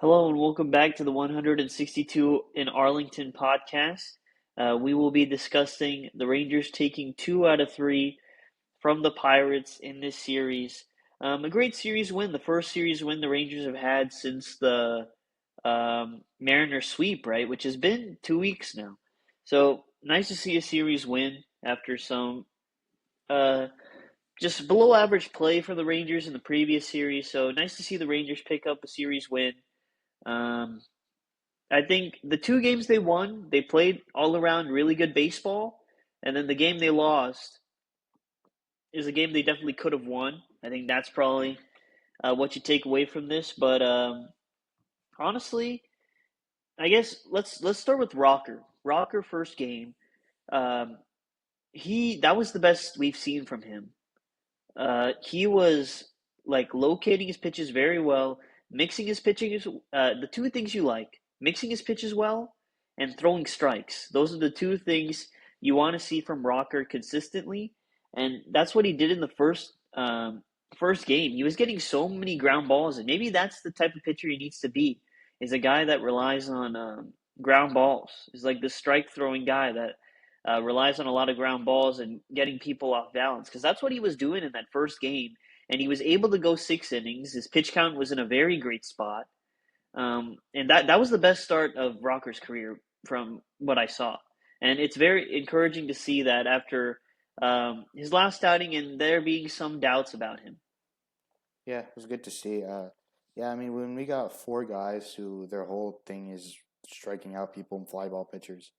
Hello and welcome back to the 162 in Arlington podcast. We will be discussing the Rangers taking 2 out of 3 from the Pirates in this series. A great series win, the first series win the Rangers have had since the Mariners sweep, right? Which has been 2 weeks now. So nice to see a series win after some uh, just below average play for the Rangers in the previous series. So nice to see the Rangers pick up a series win. Um, I think the 2 games they won, they played all around really good baseball, and then the game they lost is a game they definitely could have won. I think that's probably what you take away from this. But honestly, I guess let's start with Rocker. Rocker first game, um, he that was the best we've seen from him. He was like locating his pitches very well, mixing his pitching is the two things you like, mixing his pitches well and throwing strikes. Those are the two things you want to see from Rocker consistently, and that's what he did in the first game. He was getting so many ground balls, and maybe that's the type of pitcher he needs to be. Is a guy that relies on ground balls. Is like the strike throwing guy that relies on a lot of ground balls and getting people off balance because that's what he was doing in that first game. And he was able to go 6 innings. His pitch count was in a very great spot. And that was the best start of Rocker's career from what I saw. And it's very encouraging to see that after his last outing and there being some doubts about him. Yeah, it was good to see. Yeah, I mean, when we got four guys who their whole thing is striking out people and fly ball pitchers,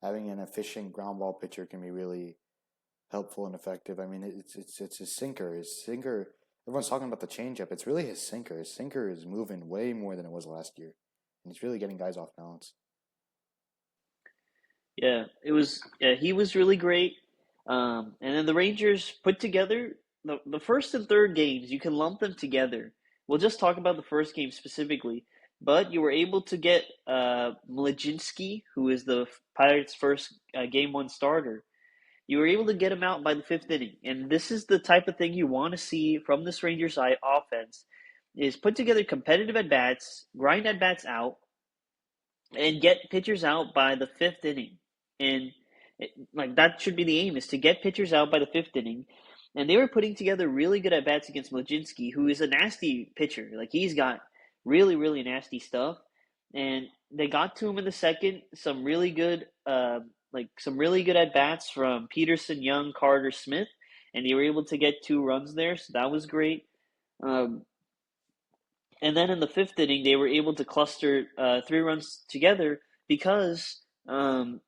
having an efficient ground ball pitcher can be really helpful and effective. I mean, it's his sinker. His sinker. Everyone's talking about the changeup. It's really his sinker. His sinker is moving way more than it was last year, and it's really getting guys off balance. Yeah, it was. Yeah, he was really great. And then the Rangers put together the first and third games. You can lump them together. We'll just talk about the first game specifically. But you were able to get Mlodzinski, who is the Pirates' first game one starter. You were able to get him out by the fifth inning, and this is the type of thing you want to see from this Rangers offense: is put together competitive at bats, grind at bats out, and get pitchers out by the fifth inning. And like that should be the aim is to get pitchers out by the fifth inning. And they were putting together really good at bats against Mlodzinski, who is a nasty pitcher. Like he's got really really nasty stuff. And they got to him in the second. Some really good at bats from Peterson, Young, Carter, Smith, and they were able to get 2 runs there. So that was great. Um, and then in the fifth inning, they were able to cluster 3 runs together because um,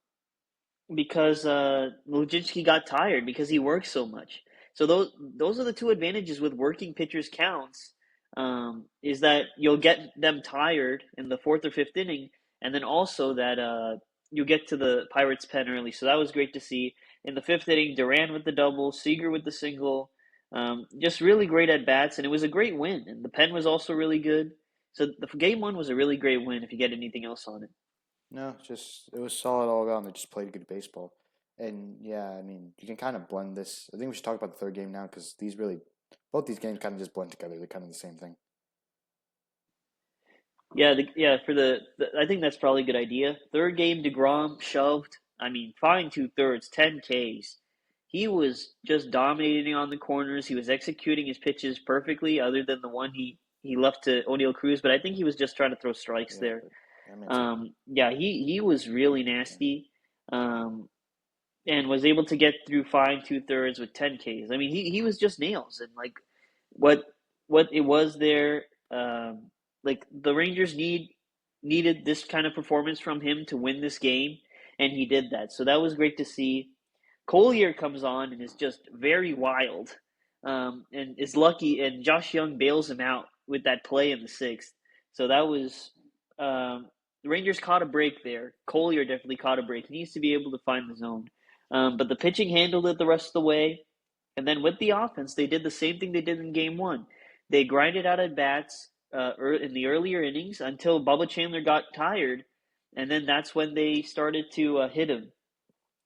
because Lujinski got tired because he works so much. So those are the two advantages with working pitchers counts. Is that you'll get them tired in the fourth or fifth inning, and then also that you get to the Pirates pen early. So that was great to see. In the fifth inning, Duran with the double, Seager with the single, just really great at bats, and it was a great win. And the pen was also really good. So the game one was a really great win. If you get anything else on it. No, just it was solid all around. They just played good baseball, and yeah, I mean, you can kind of blend this. I think we should talk about the third game now because both these games kind of just blend together. They're kind of the same thing. Yeah, for I think that's probably a good idea. Third game, DeGrom shoved. I mean, fine 2/3, 10 Ks. He was just dominating on the corners. He was executing his pitches perfectly, other than the one he left to O'Neal Cruz. But I think he was just trying to throw strikes Yeah, there. but that makes sense. Yeah, he was really Yeah. nasty, um, and was able to get through fine 2/3 with 10 Ks. I mean, he was just nails, and like what what it was there. Like the Rangers needed this kind of performance from him to win this game, and he did that. So that was great to see. Collier comes on and is just very wild, and is lucky. And Josh Young bails him out with that play in the sixth. So that was the Rangers caught a break there. Collier definitely caught a break. He needs to be able to find the zone. But the pitching handled it the rest of the way. And then with the offense, they did the same thing they did in game one. They grinded out at bats in the earlier innings until Bubba Chandler got tired, and then that's when they started to hit him.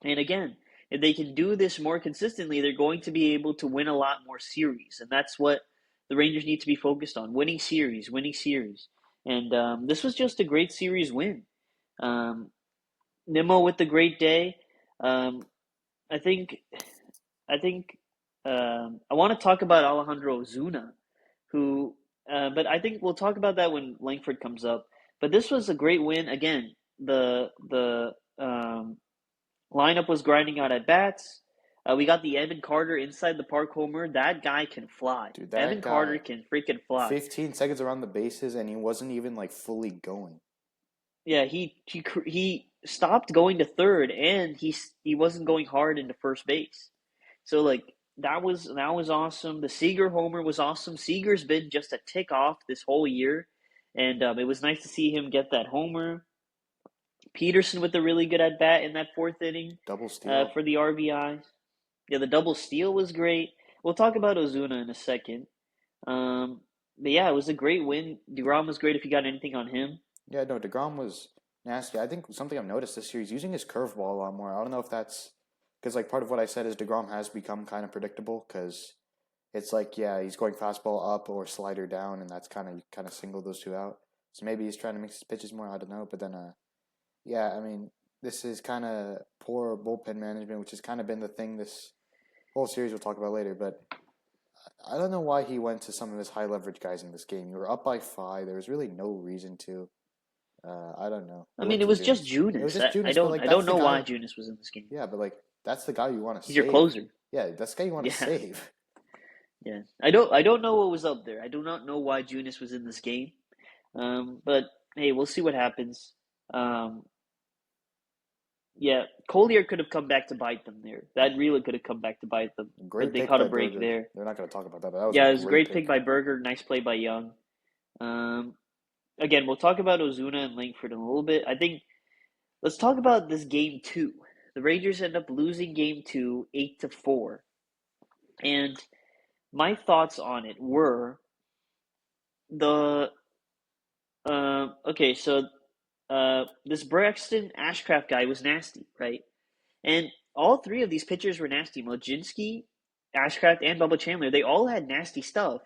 And again, if they can do this more consistently, they're going to be able to win a lot more series, and that's what the Rangers need to be focused on: winning series, winning series. And this was just a great series win. Um, Nimmo with the great day. Um, I think I think I want to talk about Alejandro Zuna, who, but I think we'll talk about that when Langford comes up. But this was a great win. Again, the lineup was grinding out at bats. We got the Evan Carter inside the park homer. That guy can fly. Dude, Evan that Carter guy, can freaking fly. 15 seconds around the bases, and he wasn't even like fully going. Yeah, he stopped going to third, and he wasn't going hard into first base. So like that was awesome. The Seager homer was awesome. Seager's been just a tick off this whole year, and it was nice to see him get that homer. Peterson with a really good at bat in that fourth inning Double steal. for the RBI. Yeah, the double steal was great. We'll talk about Ozuna in a second. Um, but yeah, it was a great win. DeGrom was great if you got anything on him. Yeah, no, DeGrom was nasty. I think something I've noticed this year, he's using his curveball a lot more. I don't know if that's because, like, part of what I said is DeGrom has become kind of predictable because it's like, yeah, he's going fastball up or slider down, and that's kind of single those two out. So maybe he's trying to mix his pitches more. I don't know. But then, yeah, I mean, this is kind of poor bullpen management, which has kind of been the thing this whole series we'll talk about later. But I don't know why he went to some of his high leverage guys in this game. You were up by five. There was really no reason to. I don't know. I He mean, went it to was just Junis. It was Junis. just I Junis, but don't like I that's don't the know why guy. Junis was in this game. Yeah, but like that's the guy you want to He's your save. closer. Yeah, that's the guy you want to Yeah, save. yeah. I don't know what was up there. I do not know why Junis was in this game. But hey, we'll see what happens. Um, yeah, Collier could have come back to bite them there. That really could have come back to bite them, but Great they pick caught a by break Berger. there. They're not going to talk about that, but that was a Yeah, it was a great great pick pick. by Berger. Nice play by Young. Um, Again, we'll talk about Ozuna and Langford in a little bit. I think let's talk about this game two. The Rangers end up losing game two, 8-4. And my thoughts on it were the okay, so this Braxton Ashcraft guy was nasty, right? And all three of these pitchers were nasty. Mlodzinski, Ashcraft, and Bubba Chandler. They all had nasty stuff.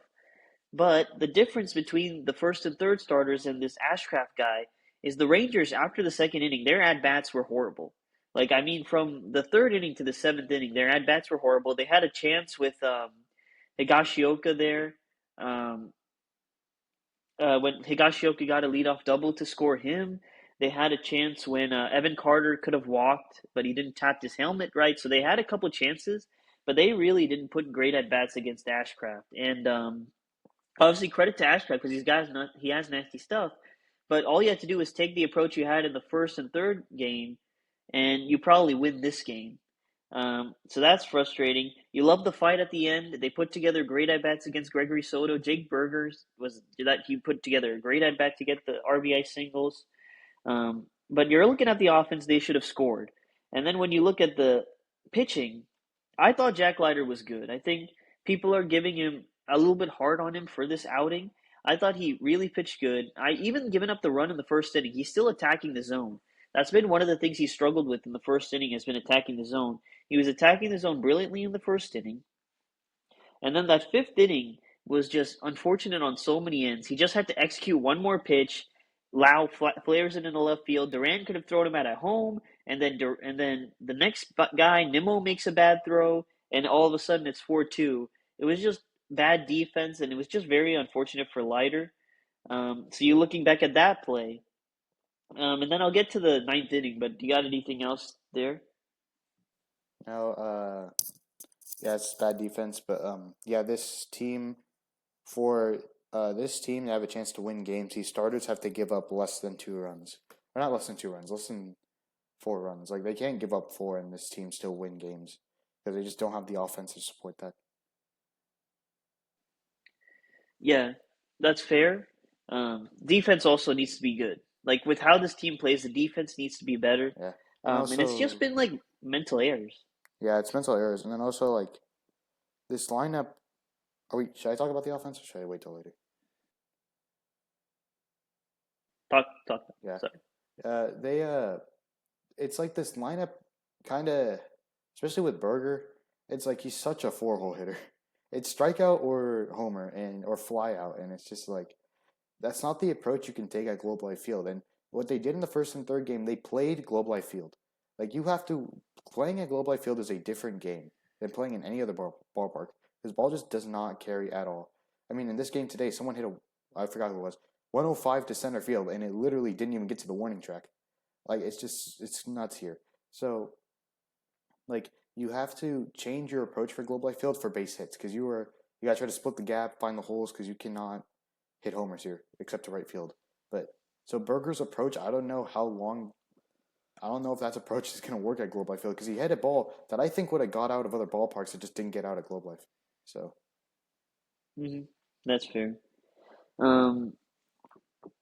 But the difference between the first and third starters and this Ashcraft guy is the Rangers, after the second inning, their at bats were horrible. Like, I mean, from the third inning to the seventh inning, their at bats were horrible. They had a chance with Higashioka there. Um, when Higashioka got a leadoff double to score him, they had a chance when Evan Carter could have walked, but he didn't tap his helmet right. So they had a couple chances, but they really didn't put great at bats against Ashcraft. And obviously, credit to Ashcraft because he has nasty stuff. But all you have to do is take the approach you had in the first and third game, and you probably win this game. So that's frustrating. You love the fight at the end. They put together great at bats against Gregory Soto. Jake Burgers was that he put together a great at bat to get the RBI singles. But you're looking at the offense; they should have scored. And then when you look at the pitching, I thought Jack Leiter was good. I think people are giving him a little bit hard on him for this outing. I thought he really pitched good. I even given up the run in the first inning. He's still attacking the zone. That's been one of the things he struggled with in the first inning has been attacking the zone. He was attacking the zone brilliantly in the first inning. And then that fifth inning was just unfortunate on so many ends. He just had to execute one more pitch. Lau flares it in the left field. Duran could have thrown him out at home, and then the next guy Nimmo makes a bad throw, and all of a sudden it's 4-2. It was just bad defense, and it was just very unfortunate for Leiter. So you're looking back at that play, and then I'll get to the ninth inning. But do you got anything else there? Now, yeah, it's bad defense, but yeah, for this team to have a chance to win games, these starters have to give up less than 2 runs, or not less than 2 runs, less than 4 runs. Like they can't give up four, and this team still win games because they just don't have the offense to support that. Yeah, that's fair. Defense also needs to be good. Like with how this team plays, the defense needs to be better. Yeah, and And it's just also been like mental errors. yeah, it's mental errors, and then also like this lineup. Are we? Should I talk about the offense, or should I wait till later? Talk. Yeah, Sorry. they it's like this lineup kind of, especially with Berger. It's like he's such a four-hole hitter. It's strikeout or homer and or fly out, and it's just like that's not the approach you can take at Globe Life Field. And what they did in the first and third game, they played Globe Life Field. Like you have to playing at Globe Life Field is a different game than playing in any other ballpark. This ball just does not carry at all. I mean, in this game today, someone hit a I forgot who it was 105 to center field, and it literally didn't even get to the warning track. Like it's nuts here. So like you have to change your approach for Globe Life Field for base hits because you gotta try to split the gap, find the holes because you cannot hit homers here except to right field. But so Berger's approach, I don't know how long. I don't know if that approach is going to work at Globe Life Field because he hit a ball that I think would have got out of other ballparks that just didn't get out at Globe Life. So Hmm. That's fair. Um,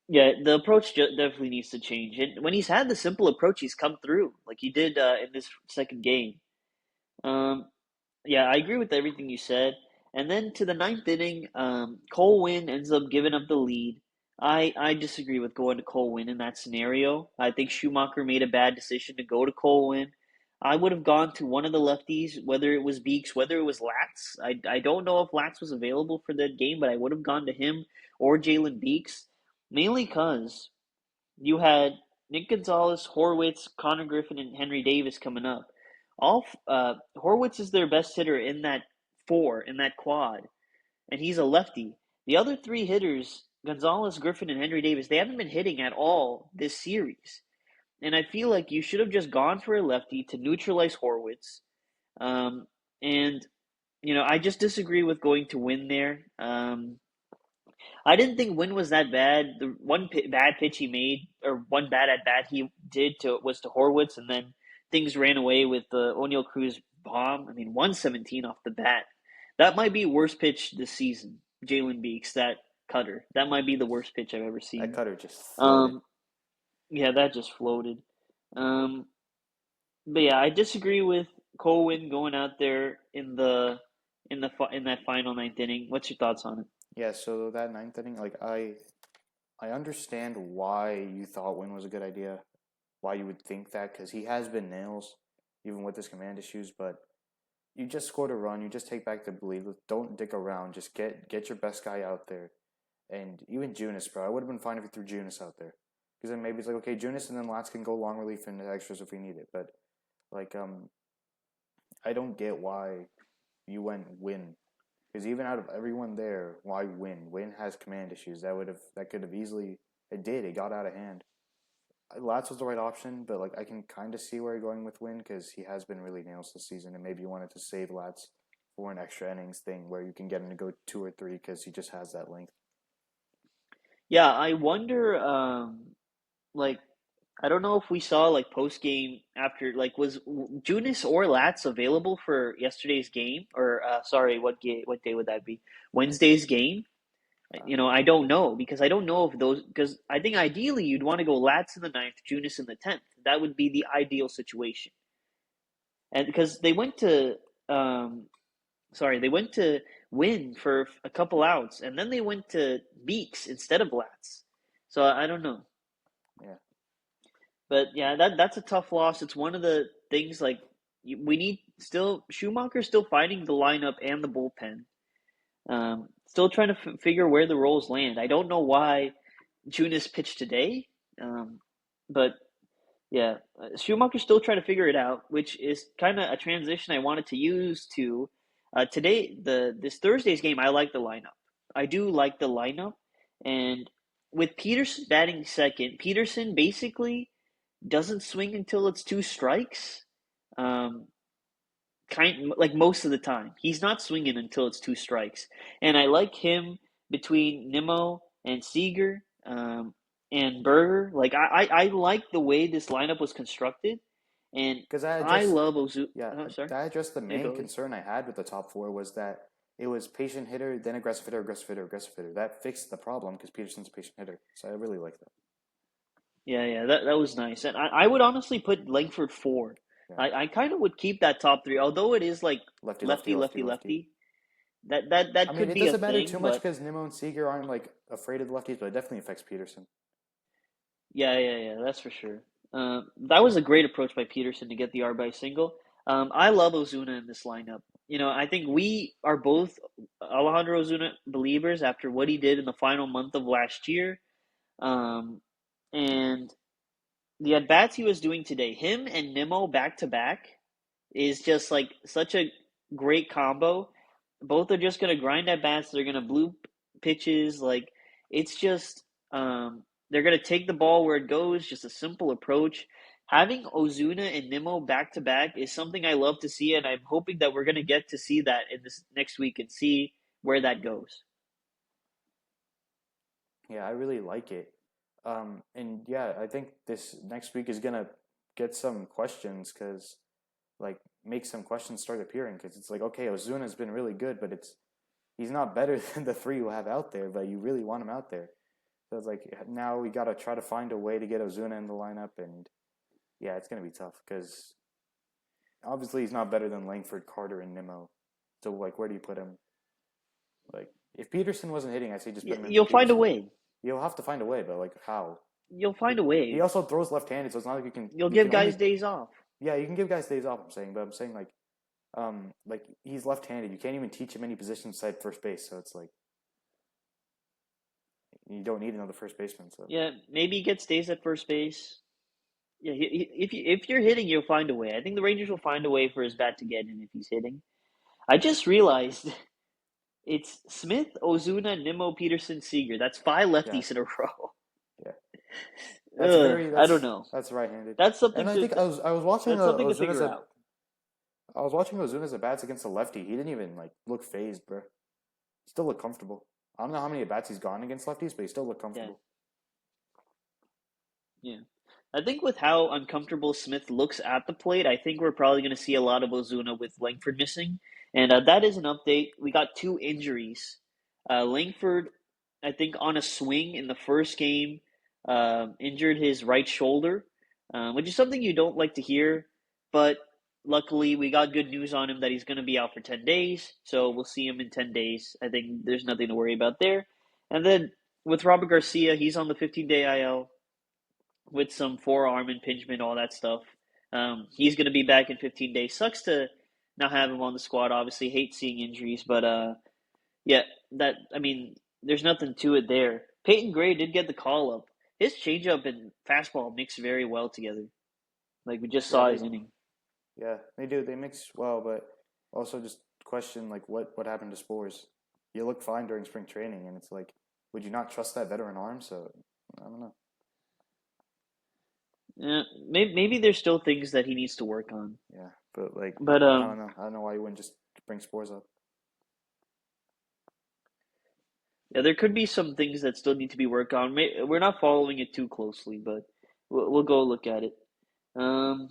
yeah, the approach definitely needs to change. And when he's had the simple approach, he's come through like he did in this second game. Um, Yeah, I agree with everything you said. And then to the ninth inning, Cole Winn ends up giving up the lead. I disagree with going to Cole Winn in that scenario. I think Schumacher made a bad decision to go to Cole Winn. I would have gone to one of the lefties, whether it was Beeks, whether it was Latz. I don't know if Latz was available for that game, but I would have gone to him or Jalen Beeks, mainly because you had Nick Gonzalez, Horwitz, Connor Griffin, and Henry Davis coming up. Horwitz is their best hitter in that quad, and he's a lefty. The other three hitters, Gonzalez, Griffin, and Henry Davis, they haven't been hitting at all this series. And I feel like you should have just gone for a lefty to neutralize Horwitz. Um, and I just disagree with going to win there. I didn't think Wynn was that bad. The one bad pitch he made, or one bad at bat he did was to Horwitz, and then things ran away with the O'Neill Cruz bomb. I mean, 117 off the bat. That might be worst pitch this season. Jalen Beeks, that cutter. That might be the worst pitch I've ever that seen. cutter just floated. Um, yeah, that just floated. Um, but yeah, I disagree with Colwyn going out there in that final ninth inning. What's your thoughts on it? Yeah, so that ninth inning, like I understand why you thought Win was a good idea, why you would think that, because he has been nails, even with his command issues. But you just scored a run, you just take back the lead. Don't dick around. Just get your best guy out there. And even Junis, bro, I would have been fine if you threw Junis out there, because then maybe it's like okay, Junis and then Lats can go long relief and extras if we need it. But like I don't get why you went Win. Because even out of everyone there, why Win? Win has command issues. That could have easily it did. It got out of hand. Lats was the right option, but like I can kind of see where you're going with Win because he has been really nails this season, and maybe you wanted to save Lats for an extra innings thing where you can get him to go 2 or 3 because he just has that length. Yeah, I wonder. Like I don't know if we saw like post game after like was Junis or Lats available for yesterday's game or sorry, what day would that be? Wednesday's game? Uh, I don't know because I don't know if those because I think ideally you'd want to go Lats in the ninth, Junis in the 10th. That would be the ideal situation. And because um they went to Win for a couple outs and then they went to Beeks instead of Lats. So I don't know. yeah, But yeah, that's a tough loss. It's one of the things like we need still Schumacher's still fighting the lineup and the bullpen. Still trying to figure where the roles land. I don't know why Junis pitched today, but yeah, Schumacher's still trying to figure it out, which is kind of a transition I wanted to use to today. This Thursday's game, I like the lineup. I do like the lineup, and with Peterson batting second, Peterson basically doesn't swing until it's two strikes. Um, kind like most of the time, he's not swinging until it's two strikes, and I like him between Nimmo and Seager and Berger. Like I like the way this lineup was constructed, and because that I just love Ozu. yeah Oh, sorry. that just the Yeah, main go ahead. concern I had with the top four was that it was patient hitter, then aggressive hitter, aggressive hitter, aggressive hitter. That fixed the problem because Peterson's a patient hitter, so I really like that. Yeah, that was nice, and I would honestly put Langford four. Yeah, I kind of would keep that top three, although it is like lefty, lefty, lefty, lefty, lefty, lefty. lefty. That I mean, could it be a doesn't matter thing, too much but because Nimmo and Seager aren't like afraid of the lefties, but it definitely affects Peterson. yeah, that's for sure. That was a great approach by Peterson to get the RBI single. I love Ozuna in this lineup. I think we are both Alejandro Ozuna believers after what he did in the final month of last year. Um, and the at bats he was doing today, him and Nimmo back to back, is just like such a great combo. Both are just gonna grind at bats. They're gonna bloop pitches. Like it's just they're gonna take the ball where it goes. Just a simple approach. Having Ozuna and Nimmo back to back is something I love to see, and I'm hoping that we're gonna get to see that in this next week and see where that goes. Yeah, I really like it. And yeah, I think this next week is gonna get some questions because like make some questions start appearing because it's like okay, Ozuna's been really good, but he's not better than the three you have out there, but you really want him out there. So it's like now we gotta try to find a way to get Ozuna in the lineup, and yeah, it's gonna be tough because obviously he's not better than Langford, Carter, and Nimmo. So like, where do you put him? Like, if Peterson wasn't hitting, I say just put him in for You'll find a Peterson. way. You'll have to find a way, but like how? You'll find a way. He also throws left-handed, so it's not like You'll you give can guys only days off. yeah you can give guys days off. I'm saying, but I'm saying like he's left-handed. You can't even teach him any positions besides first base, so it's like you don't need another first baseman. So Yeah, maybe he gets days at first base. Yeah, if you're hitting, you'll find a way. I think the Rangers will find a way for his bat to get in if he's hitting. I just realized it's Smith, Ozuna, Nimmo, Peterson, Seager. That's five yeah, lefties in a row. yeah, Ugh, I don't know. that's right-handed. That's And something I to think I was watching that's something to Ozuna's figure at out. I was watching Ozuna's at bats against a lefty. He didn't even like look phased, bro. He still looked comfortable. I don't know how many at bats he's gone against lefties, but he still looked Yeah, comfortable. yeah. I think with how uncomfortable Smith looks at the plate, I think we're probably going to see a lot of Ozuna with Langford missing. And that is an update. We got two injuries. Langford, I think, on a swing in the first game, injured his right shoulder, which is something you don't like to hear. But luckily, we got good news on him that he's going to be out for 10 days. So we'll see him in 10 days. I think there's nothing to worry about there. And then with Robert Garcia, he's on the 15-day IL with some forearm impingement, all that stuff. He's going to be back in 15 days. Sucks to not have him on the squad. Obviously, hate seeing injuries, but yeah, that I mean, there's nothing to it there. Peyton Gray did get the call up. His changeup and fastball mix very well together. Like we just Yeah, saw his inning. they do. They mix well, but also just question like what happened to Spores. You look fine during spring training, and it's like, would you not trust that veteran arm? So I don't know. Yeah, maybe there's still things that he needs to work on. Yeah, but like But I don't know. I don't know why you wouldn't just bring Spores up. yeah, there could be some things that still need to be worked on. We're not following it too closely, but we'll go look at it. Um,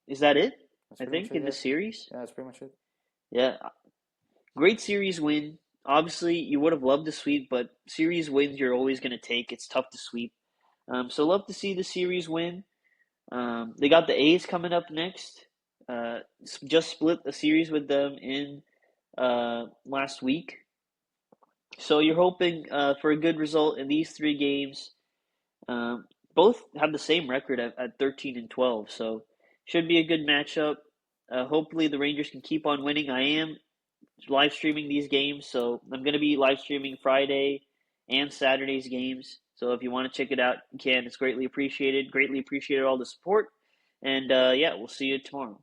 is that it? That's I pretty much think it. in the Yeah, series. yeah, that's pretty much it. Yeah, great series win. Obviously, you would have loved to sweep, but series wins you're always going to take. It's tough to sweep. So love to see the series win. They got the A's coming up next. Just split the series with them in last week. So you're hoping for a good result in these three games. Um, Both have the same record at 13 and 12, so should be a good matchup. Hopefully the Rangers can keep on winning. I am live streaming these games, so I'm going to be live streaming Friday and Saturday's games. So if you want to check it out, you can. It's greatly appreciated. Greatly appreciated all the support. And yeah, we'll see you tomorrow.